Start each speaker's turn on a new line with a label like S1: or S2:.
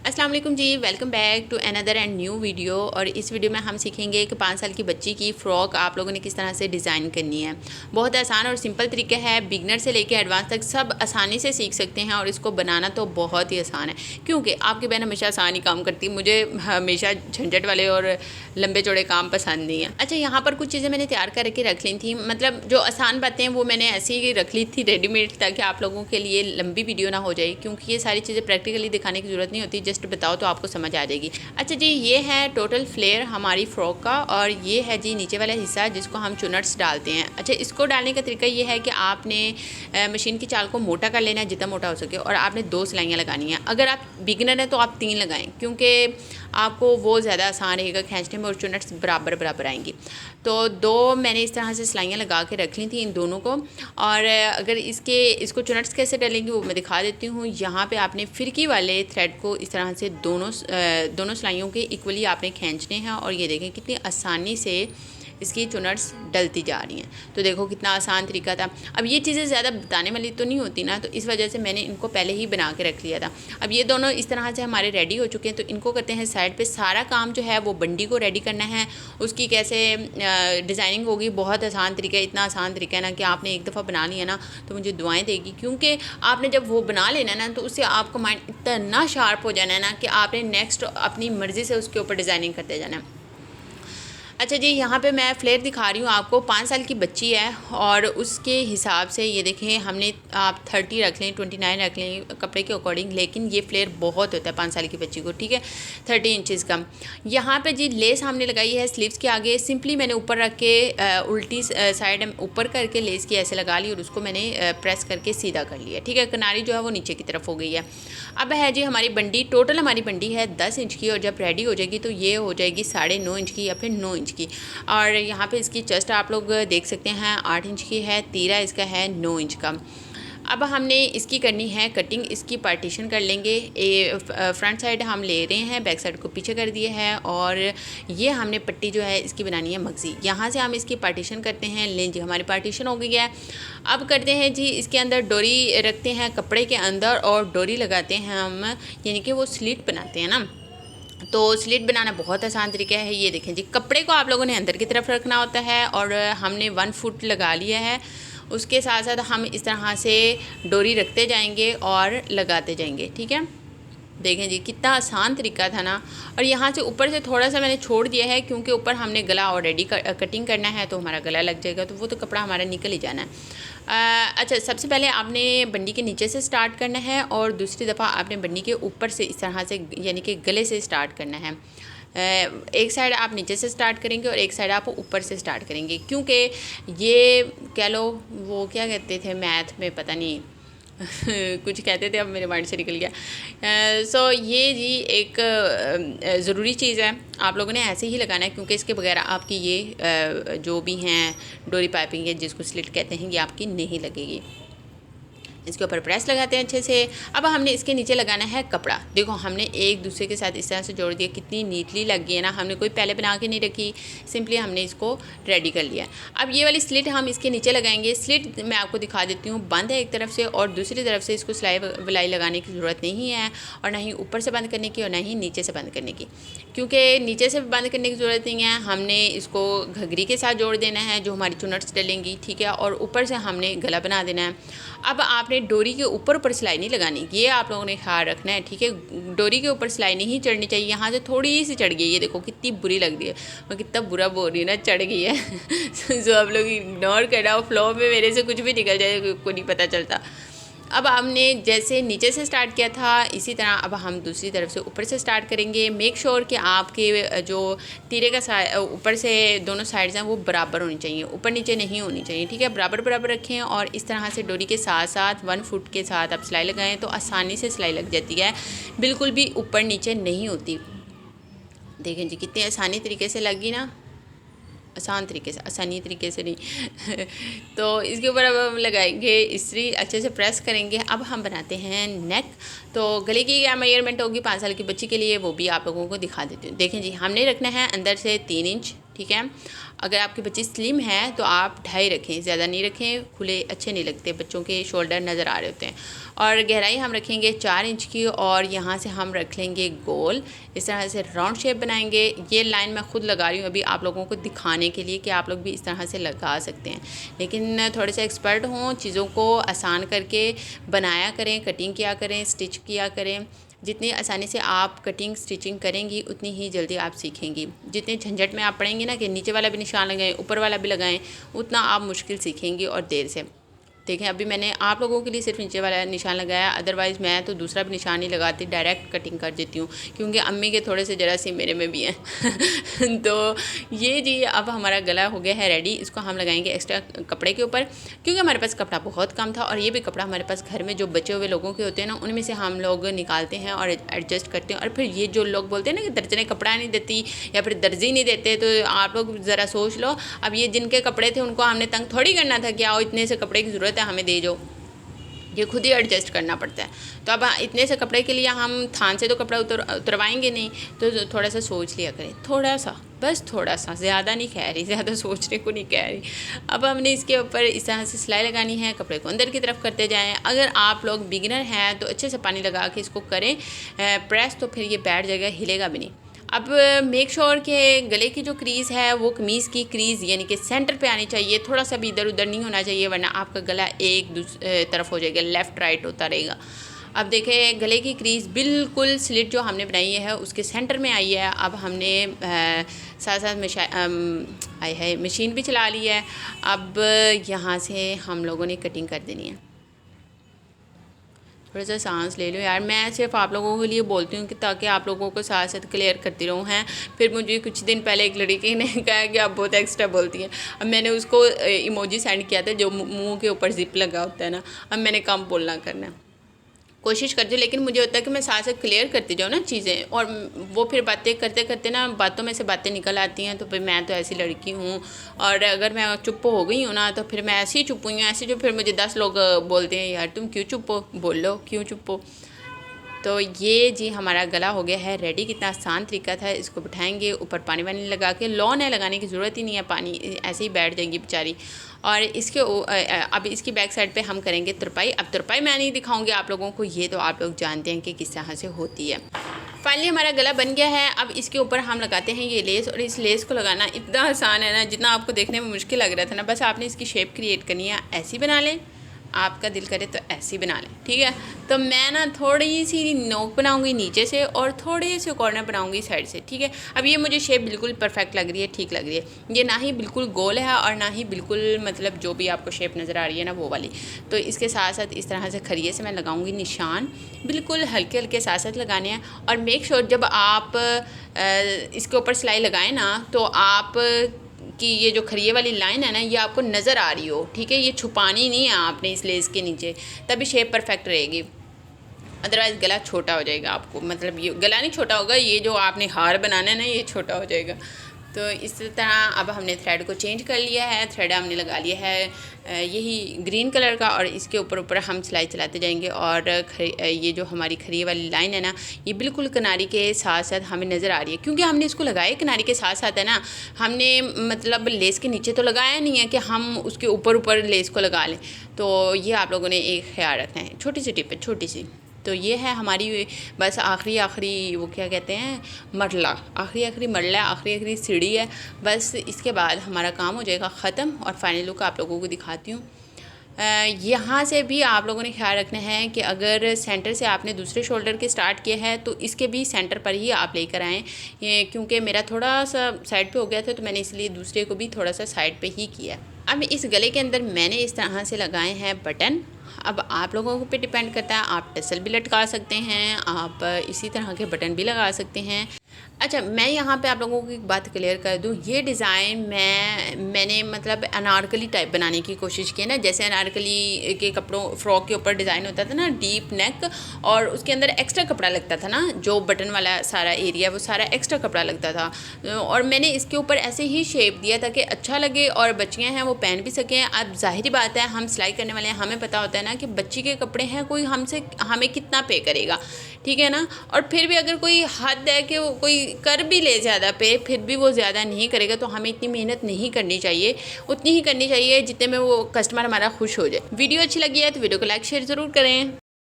S1: अस्सलाम वालेकुम जी, welcome back to another and new video. और इस वीडियो में हम सीखेंगे कि 5 साल की बच्ची की फ़्रॉक आप लोगों ने किस तरह से डिज़ाइन करनी है। बहुत आसान और सिंपल तरीका है, बिगनर से लेकर एडवांस तक सब आसानी से सीख सकते हैं और इसको बनाना तो बहुत ही आसान है, क्योंकि आपकी बहन हमेशा आसान ही काम करती है। मुझे हमेशा झंझट वाले और लंबे चौड़े काम पसंद नहीं है। अच्छा, यहाँ पर कुछ चीज़ें मैंने तैयार करके रख ली थी, मतलब जो आसान बातें हैं वो मैंने ऐसे ही रख ली थी रेडीमेड, ताकि आप लोगों के लिए लंबी वीडियो ना हो जाए, क्योंकि ये सारी चीज़ें प्रैक्टिकली दिखाने की ज़रूरत नहीं होती, जस्ट बताओ तो आपको समझ आ जाएगी। अच्छा जी, ये है टोटल फ्लेयर हमारी फ्रॉक का, और ये है जी नीचे वाला हिस्सा जिसको हम चुनट्स डालते हैं। अच्छा, इसको डालने का तरीका ये है कि आपने मशीन की चाल को मोटा कर लेना है जितना मोटा हो सके, और आपने 2 सिलाइयाँ लगानी हैं। अगर आप बिगिनर हैं तो आप 3 लगाएं, क्योंकि आपको वो ज़्यादा आसान रहेगा खींचने में और चुनट्स बराबर बराबर आएंगी। तो 2 मैंने इस तरह से सिलाइयाँ लगा के रख ली थी इन दोनों को। और अगर इसको चुनट्स कैसे डालेंगे वो मैं दिखा देती हूँ। यहाँ पे आपने फिरकी वाले थ्रेड को इस तरह से दोनों सिलाइयों के इक्वली आपने खींचने हैं, और ये देखें कितनी आसानी से इसकी चुनट्स डलती जा रही हैं। तो देखो कितना आसान तरीका था। अब ये चीज़ें ज़्यादा बताने वाली तो नहीं होती ना, तो इस वजह से मैंने इनको पहले ही बना के रख लिया था। अब ये दोनों इस तरह से हमारे रेडी हो चुके हैं, तो इनको करते हैं साइड पे। सारा काम जो है वो बंडी को रेडी करना है, उसकी कैसे डिज़ाइनिंग होगी। बहुत आसान तरीका है, इतना आसान तरीका है ना कि आपने एक दफ़ा बना लिया ना तो मुझे दुआएं देगी, क्योंकि आपने जब वो बना लेना ना तो उससे आपका माइंड इतना शार्प हो जाना है ना कि आपने नेक्स्ट अपनी मर्ज़ी से उसके ऊपर डिज़ाइनिंग करते जाना है। अच्छा जी, यहाँ पे मैं फ्लेयर दिखा रही हूँ आपको। 5 साल की बच्ची है और उसके हिसाब से ये देखें, हमने आप 30 रख लें, 29 रख लें कपड़े के अकॉर्डिंग, लेकिन ये फ्लेयर बहुत होता है 5 साल की बच्ची को, ठीक है, 30 इंचज़ का। यहाँ पे जी लेस हमने लगाई है स्लीव्स के आगे। सिंपली मैंने ऊपर रख के उल्टी साइड ऊपर करके लेस की ऐसे लगा ली, और उसको मैंने प्रेस करके सीधा कर लिया, ठीक है। किनारी जो है वो नीचे की तरफ हो गई है। अब है जी हमारी बंडी। टोटल हमारी बंडी है 10 इंच की, और जब रेडी हो जाएगी तो ये हो जाएगी 9.5 इंच की या फिर 9 इंच की। और यहाँ पे इसकी चेस्ट आप लोग देख सकते हैं 8 इंच की है, तीरा इसका है 9 इंच का। अब हमने इसकी करनी है कटिंग। इसकी पार्टीशन कर लेंगे। फ्रंट साइड हम ले रहे हैं, बैक साइड को पीछे कर दिए है, और ये हमने पट्टी जो है इसकी बनानी है मगज़ी। यहाँ से हम इसकी पार्टीशन करते हैं। लें जी, हमारी पार्टीशन हो गई है। अब करते हैं जी इसके अंदर डोरी रखते हैं कपड़े के अंदर, और डोरी लगाते हैं हम, यानी कि वो स्लिट बनाते हैं ना। तो स्लिट बनाना बहुत आसान तरीका है। ये देखें जी, कपड़े को आप लोगों ने अंदर की तरफ रखना होता है, और हमने 1 फुट लगा लिया है। उसके साथ साथ हम इस तरह से डोरी रखते जाएंगे और लगाते जाएंगे, ठीक है। देखें जी कितना आसान तरीका था ना। और यहाँ से ऊपर से थोड़ा सा मैंने छोड़ दिया है, क्योंकि ऊपर हमने गला ऑलरेडी कटिंग करना है, तो हमारा गला लग जाएगा, तो वो तो कपड़ा हमारा निकल ही जाना है। अच्छा, सबसे पहले आपने बंडी के नीचे से स्टार्ट करना है, और दूसरी दफ़ा आपने बंडी के ऊपर से इस तरह से, यानी कि गले से स्टार्ट करना है। एक साइड आप नीचे से स्टार्ट करेंगे और एक साइड आप ऊपर से स्टार्ट करेंगे, क्योंकि ये कह लो वो क्या कहते थे मैथ में, पता नहीं कुछ कहते थे, अब मेरे माइंड से निकल गया। सो ये जी एक ज़रूरी चीज़ है, आप लोगों ने ऐसे ही लगाना है, क्योंकि इसके बगैर आपकी ये जो भी हैं डोरी पाइपिंग है जिसको स्लिट कहते हैं, ये आपकी नहीं लगेगी। इसके ऊपर प्रेस लगाते हैं अच्छे से। अब हमने इसके नीचे लगाना है कपड़ा। देखो हमने एक दूसरे के साथ इस तरह से जोड़ दिया, कितनी नीटली लग गई है ना। हमने कोई पहले बना के नहीं रखी, सिंपली हमने इसको रेडी कर लिया। अब ये वाली स्लिट हम इसके नीचे लगाएंगे। स्लिट मैं आपको दिखा देती हूँ, बंद है एक तरफ से, और दूसरी तरफ से इसको सिलाई वलाई लगाने की ज़रूरत नहीं है, और ना ही ऊपर से बंद करने की और ना ही नीचे से बंद करने की, क्योंकि नीचे से बंद करने की ज़रूरत नहीं है। हमने इसको घघरी के साथ जोड़ देना है जो हमारी चुनट्स डलेंगी, ठीक है, और ऊपर से हमने गला बना देना है। अब आपने डोरी के ऊपर सिलाई नहीं लगानी, ये आप लोगों ने ख्याल रखना है, ठीक है। डोरी के ऊपर सिलाई नहीं चढ़नी चाहिए। यहाँ से थोड़ी सी चढ़ गई, ये देखो कितनी बुरी लग रही है, मैं कितना बुरा बोल रही हूँ ना, चढ़ गई है। जो आप लोग इग्नोर करना, फ्लो में मेरे से कुछ भी निकल जाए को नहीं पता चलता। अब हमने जैसे नीचे से स्टार्ट किया था, इसी तरह अब हम दूसरी तरफ से ऊपर से स्टार्ट करेंगे। मेक श्योर कि आपके जो तीरे का ऊपर से दोनों साइड्स हैं वो बराबर होनी चाहिए, ऊपर नीचे नहीं होनी चाहिए, ठीक है। बराबर बराबर रखें, और इस तरह से डोरी के साथ साथ 1 फुट के साथ आप सिलाई लगाएं तो आसानी से सिलाई लग जाती है, बिल्कुल भी ऊपर नीचे नहीं होती। देखें जी कितनी आसानी तरीके से लगी ना, आसान तरीके से, आसानी तरीके से नहीं। तो इसके ऊपर अब हम लगाएंगे इस्त्री, अच्छे से प्रेस करेंगे। अब हम बनाते हैं नेक। तो गले की क्या मेजरमेंट होगी 5 साल की बच्ची के लिए वो भी आप लोगों को दिखा देती हूँ। देखें जी, हमने रखना है अंदर से 3 इंच, ठीक है। अगर आपकी बच्ची स्लिम है तो आप 2.5 रखें, ज़्यादा नहीं रखें, खुले अच्छे नहीं लगते, बच्चों के शोल्डर नज़र आ रहे होते हैं। और गहराई हम रखेंगे 4 इंच की, और यहाँ से हम रख लेंगे गोल, इस तरह से राउंड शेप बनाएंगे। ये लाइन मैं खुद लगा रही हूँ अभी आप लोगों को दिखाने के लिए कि आप लोग भी इस तरह से लगा सकते हैं, लेकिन थोड़े से एक्सपर्ट हों, चीज़ों को आसान करके बनाया करें, कटिंग किया करें, स्टिच किया करें। जितनी आसानी से आप कटिंग स्टिचिंग करेंगी उतनी ही जल्दी आप सीखेंगी। जितने झंझट में आप पड़ेंगी ना कि नीचे वाला भी निशान लगाएं, ऊपर वाला भी लगाएं, उतना आप मुश्किल सीखेंगी और देर से। देखें, अभी मैंने आप लोगों के लिए सिर्फ नीचे वाला निशान लगाया, अदरवाइज़ मैं तो दूसरा भी निशान नहीं लगाती, डायरेक्ट कटिंग कर देती हूँ, क्योंकि अम्मी के थोड़े से जरा सी मेरे में भी हैं। तो ये जी अब हमारा गला हो गया है रेडी। इसको हम लगाएंगे एक्स्ट्रा कपड़े के ऊपर, क्योंकि हमारे पास कपड़ा बहुत कम था, और ये भी कपड़ा हमारे पास घर में जो बचे हुए लोगों के होते हैं ना, उनमें से हम लोग निकालते हैं और एडजस्ट करते हैं। और फिर ये जो लोग बोलते हैं ना कि दर्जने कपड़ा नहीं देती या फिर दर्जी नहीं देते, तो आप लोग ज़रा सोच लो, अब ये जिनके कपड़े थे उनको हमने तंग थोड़ी करना था कि आओ इतने से कपड़े की ज़रूरत है हमें दे जाओ, ये खुद ही एडजस्ट करना पड़ता है। तो अब इतने से कपड़े के लिए हम थान से तो कपड़ा उतरवाएंगे नहीं, तो थोड़ा सा सोच लिया करें, थोड़ा सा, बस थोड़ा सा, ज़्यादा नहीं कह रही, ज़्यादा सोचने को नहीं कह रही। अब हमने इसके ऊपर इस तरह से सिलाई लगानी है, कपड़े को अंदर की तरफ करते जाएं। अगर आप लोग बिगिनर हैं तो अच्छे से पानी लगा के इसको करें प्रेस, तो फिर ये बैठ जाएगा, हिलेगा भी नहीं। अब मेक श्योर के गले की जो क्रीज़ है वो कमीज़ की क्रीज़ यानी कि सेंटर पे आनी चाहिए, थोड़ा सा भी इधर उधर नहीं होना चाहिए, वरना आपका गला एक तरफ हो जाएगा, लेफ़्ट राइट होता रहेगा। अब देखें, गले की क्रीज़ बिल्कुल स्लिट जो हमने बनाई है उसके सेंटर में आई है। अब हमने साथ साथ मशीन भी चला ली है। अब यहाँ से हम लोगों ने कटिंग कर देनी है। थोड़ा सा सांस ले लो यार, मैं सिर्फ आप लोगों के लिए बोलती हूँ कि ताकि आप लोगों को साथ साथ क्लियर करती रहूँ हैं। फिर मुझे कुछ दिन पहले एक लड़की ने कहा कि आप बहुत एक्स्ट्रा बोलती हैं। अब मैंने उसको इमोजी सेंड किया था जो मुंह के ऊपर जिप लगा होता है ना, अब मैंने कम बोलना करना है, कोशिश करती हूँ, लेकिन मुझे होता है कि मैं साथ साथ क्लियर करती जाऊँ ना चीज़ें, और वो फिर बातें करते करते ना बातों में से बातें निकल आती हैं। तो फिर मैं तो ऐसी लड़की हूँ, और अगर मैं चुप हो गई हूँ ना तो फिर मैं ऐसे ही चुप हुई हूँ, ऐसे जो फिर मुझे 10 लोग बोलते हैं यार तुम क्यों चुप हो, बोल लो क्यों चुप हो। तो ये जी हमारा गला हो गया है रेडी। कितना आसान तरीका था। इसको बिठाएंगे, ऊपर पानी वानी लगा के, लॉन है, लगाने की ज़रूरत ही नहीं है, पानी ऐसे ही बैठ जाएगी बेचारी। और इसके अब इसकी बैक साइड पे हम करेंगे तुरपाई। अब तुरपाई मैं नहीं दिखाऊंगी आप लोगों को, ये तो आप लोग जानते हैं कि किस तरह से होती है। फाइनली हमारा गला बन गया है। अब इसके ऊपर हम लगाते हैं ये लेस, और इस लेस को लगाना इतना आसान है ना, जितना आपको देखने में मुश्किल लग रहा था ना, बस आपने इसकी शेप क्रिएट करनी है। ऐसी बना लें, आपका दिल करे तो ऐसी बना लें, ठीक है। तो मैं ना थोड़ी सी नोक बनाऊंगी नीचे से, और थोड़े से कॉर्नर बनाऊंगी साइड से, ठीक है। अब ये मुझे शेप बिल्कुल परफेक्ट लग रही है, ठीक लग रही है। ये ना ही बिल्कुल गोल है और ना ही बिल्कुल मतलब जो भी आपको शेप नज़र आ रही है ना वो वाली। तो इसके साथ साथ इस तरह से खरिये से मैं लगाऊंगी निशान, बिल्कुल हल्के हल्के साथ साथ लगाने हैं। और मेक श्योर जब आप इसके ऊपर सिलाई लगाएं ना, तो आप कि ये जो खरिये वाली लाइन है ना, ये आपको नज़र आ रही हो, ठीक है। ये छुपानी नहीं है आपने इस लेस के नीचे, तभी शेप परफेक्ट रहेगी। अदरवाइज़ गला छोटा हो जाएगा आपको, मतलब ये गला नहीं छोटा होगा, ये जो आपने हार बनाना है ना ये छोटा हो जाएगा। तो इस तरह अब हमने थ्रेड को चेंज कर लिया है। थ्रेड हमने लगा लिया है यही ग्रीन कलर का, और इसके ऊपर ऊपर हम सिलाई चलाते जाएंगे। और ये जो हमारी खरिये वाली लाइन है ना, ये बिल्कुल किनारी के साथ साथ हमें नज़र आ रही है, क्योंकि हमने इसको लगाया किनारी के साथ साथ है ना। हमने मतलब लेस के नीचे तो लगाया नहीं है कि हम उसके ऊपर ऊपर लेस को लगा लें। तो ये आप लोगों ने एक ख्याल रखना है, छोटी सी टिप है, छोटी सी। तो ये है हमारी बस आखिरी वो क्या कहते हैं, मरला, आखिरी मरला, आखिरी सीढ़ी है। बस इसके बाद हमारा काम हो जाएगा ख़त्म। और फाइनल लुक आप लोगों को दिखाती हूँ। यहाँ से भी आप लोगों ने ख्याल रखना है कि अगर सेंटर से आपने दूसरे शोल्डर के स्टार्ट किया है तो इसके भी सेंटर पर ही आप लेकर आएँ। क्योंकि मेरा थोड़ा सा साइड पे हो गया था, तो मैंने इसलिए दूसरे को भी थोड़ा सा साइड पे ही किया। अब इस गले के अंदर मैंने इस तरह से लगाए हैं बटन। अब आप लोगों पे डिपेंड करता है, आप टसल भी लटका सकते हैं, आप इसी तरह के बटन भी लगा सकते हैं। अच्छा, मैं यहाँ पे आप लोगों को एक बात क्लियर कर दूँ, ये डिज़ाइन मैंने मतलब अनारकली टाइप बनाने की कोशिश की है ना, जैसे अनारकली के कपड़ों फ्रॉक के ऊपर डिज़ाइन होता था ना, डीप नेक, और उसके अंदर एक्स्ट्रा कपड़ा लगता था ना, जो बटन वाला सारा एरिया वो सारा एक्स्ट्रा कपड़ा लगता था, और मैंने इसके ऊपर ऐसे ही शेप दिया ताकि अच्छा लगे और बच्चियाँ हैं वो पहन भी सकें। अब जाहिर बात है, हम सिलाई करने वाले हैं, हमें पता होता है ना कि बच्ची के कपड़े हैं, कोई हमें कितना पे करेगा, ठीक है ना। और फिर भी अगर कोई हद है कि वो कोई कर भी ले ज़्यादा पे, फिर भी वो ज़्यादा नहीं करेगा, तो हमें इतनी मेहनत नहीं करनी चाहिए, उतनी ही करनी चाहिए जितने में वो कस्टमर हमारा खुश हो जाए। वीडियो अच्छी लगी है तो वीडियो को लाइक शेयर ज़रूर करें।